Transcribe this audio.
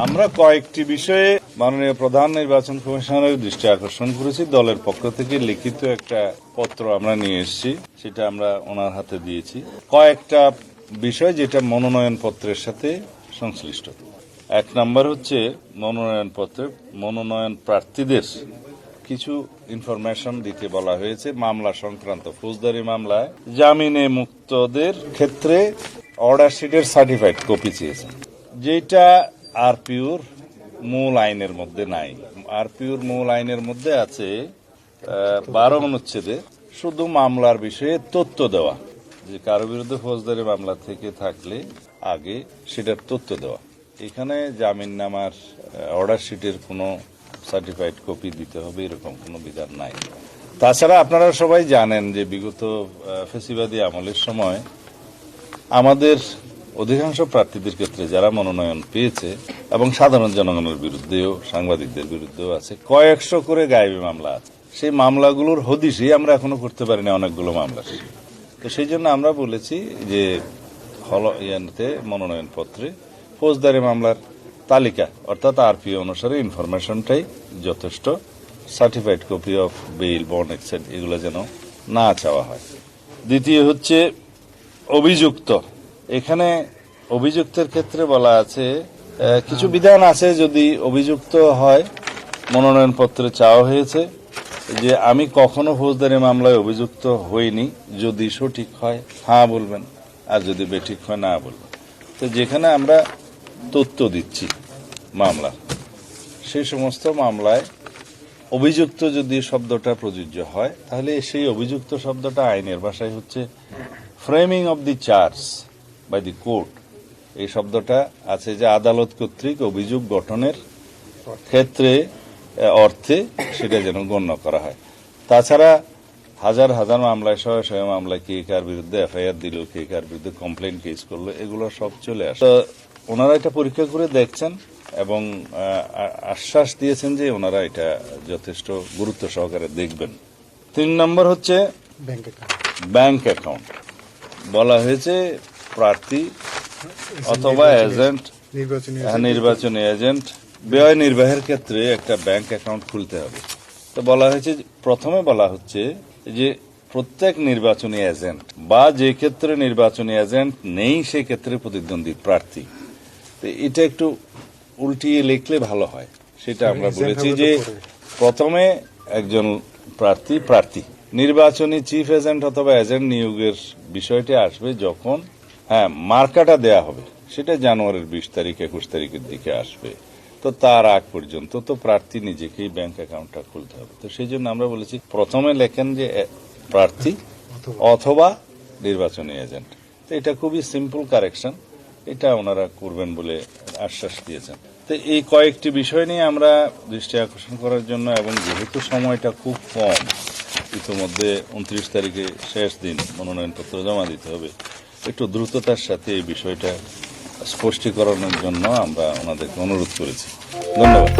আমরা কয়েকটি বিষয়ে মাননীয় প্রধান নির্বাচন কমিশনের দৃষ্টি আকর্ষণ করেছি। দলের পক্ষ থেকে লিখিত একটা পত্র আমরা নিয়ে এসেছি, সেটা আমরা ওনার হাতে দিয়েছি। কয়েকটা বিষয় যেটা মনোনয়ন পত্রের সাথে সংশ্লিষ্ট। এক নম্বর হচ্ছে মনোনয়ন প্রার্থীদের কিছু ইনফরমেশন দিতে বলা হয়েছে। মামলা সংক্রান্ত ফৌজদারি মামলায় জামিনে মুক্তদের ক্ষেত্রে অর্ডার শিটের সার্টিফাইড কপি চেয়েছেন, যেটা আরপিওর মূল আইনের মধ্যে নাই। আরপিওর মূল আইনের মধ্যে আছে 12 অনুচ্ছেদে শুধু মামলার বিষয়ে তথ্য দেওয়া, যে কারো বিরুদ্ধে ফৌজদারি মামলা থেকে থাকলে আগে সেটার তথ্য দেওয়া। এখানে জামিননামার অর্ডার শিটের কোনো সার্টিফাইড কপি দিতে হবে এরকম কোনো বিধান নাই। তাছাড়া আপনারা সবাই জানেন যে বিগত ফ্যাসিবাদী আমলের সময় আমাদের অধিকাংশ প্রার্থীদের ক্ষেত্রে যারা মনোনয়ন পেয়েছে এবং সাধারণ জনগণের বিরুদ্ধেও সাংবাদিকদের বিরুদ্ধেও আছে কয়েকশো করে গায়েবী মামলা আছে। সেই মামলাগুলোর হদিশই আমরা এখনো করতে পারিনি অনেকগুলো মামলা। তো সেই জন্য আমরা বলেছি যে মনোনয়ন পত্রে ফৌজদারি মামলার তালিকা অর্থাৎ আরপিও অনুসারে ইনফরমেশনটাই যথেষ্ট, certified copy of bail, bond এক্সেট এগুলো যেন না চাওয়া হয়। দ্বিতীয় হচ্ছে অভিযুক্ত। এখানে অভিযুক্তের ক্ষেত্রে বলা আছে কিছু বিধান আছে, যদি অভিযুক্ত হয় মনোনয়ন পত্রে চাওয়া হয়েছে যে আমি কখনো ফৌজদারি মামলায় অভিযুক্ত হইনি, যদি সঠিক হয় হ্যাঁ বলবেন, আর যদি বেঠিক হয় না বলবেন। তো যেখানে আমরা তথ্য দিচ্ছি মামলা, সেই সমস্ত মামলায় অভিযুক্ত যদি শব্দটা প্রযোজ্য হয় তাহলে সেই অভিযুক্ত শব্দটা আইনের ভাষায় হচ্ছে framing of the charge by the court. এই শব্দটা আছে যে আদালত কর্তৃক অভিযোগ গঠনের ক্ষেত্রে অর্থে সেটা যেন গণ্য করা হয়। তাছাড়া হাজার হাজার মামলায় শয়ে শয়ে মামলায় কে কার বিরুদ্ধে এফআইআর দিল, কে কার বিরুদ্ধে কমপ্লেন কেস করলো, এগুলো সব চলে আসে। তো ওনারা এটা পরীক্ষা করে দেখছেন এবং আশ্বাস দিয়েছেন যে ওনারা এটা যথেষ্ট গুরুত্ব সহকারে দেখবেন। 3 নম্বর হচ্ছে ব্যাংক অ্যাকাউন্ট। বলা হয়েছে প্রার্থী অথবা এজেন্ট, নির্বাচনী এজেন্ট ব্যয় নির্বাহের ক্ষেত্রে একটা ব্যাংক অ্যাকাউন্ট খুলতে হবে। তো বলা হয়েছে, প্রথমে বলা হচ্ছে যে প্রত্যেক নির্বাচনী এজেন্ট বা যে ক্ষেত্রে নির্বাচনী এজেন্ট নেই সে ক্ষেত্রে প্রতিদ্বন্দ্বী প্রার্থী। তো এটা একটু উল্টিয়ে লিখলে ভালো হয়। সেটা আমরা বলেছি যে প্রথমে একজন প্রার্থী নির্বাচনী চিফ এজেন্ট অথবা এজেন্ট নিয়োগের বিষয়টি আসবে যখন মার্কাটা দেয়া হবে, সেটা জানুয়ারির 20 তারিখ 21 তারিখের দিকে আসবে। তো তার আগ পর্যন্ত তো প্রার্থী নিজেকেই ব্যাংক অ্যাকাউন্টটা খুলতে হবে। তো সেই জন্য আমরা বলেছি প্রথমে লেখেন যে প্রার্থী অথবা নির্বাচনী এজেন্ট। তো এটা খুবই সিম্পল কারেকশন, এটা ওনারা করবেন বলে আশ্বাস দিয়েছেন। তো এই কয়েকটি বিষয় নিয়ে আমরা দৃষ্টি আকর্ষণ করার জন্য, এবং যেহেতু সময়টা খুব কম, ইতিমধ্যে 29 তারিখে শেষ দিন মনোনয়নপত্র জমা দিতে হবে, একটু দ্রুততার সাথে এই বিষয়টা স্পষ্টীকরণের জন্য আমরা ওনাদেরকে অনুরোধ করেছি। ধন্যবাদ।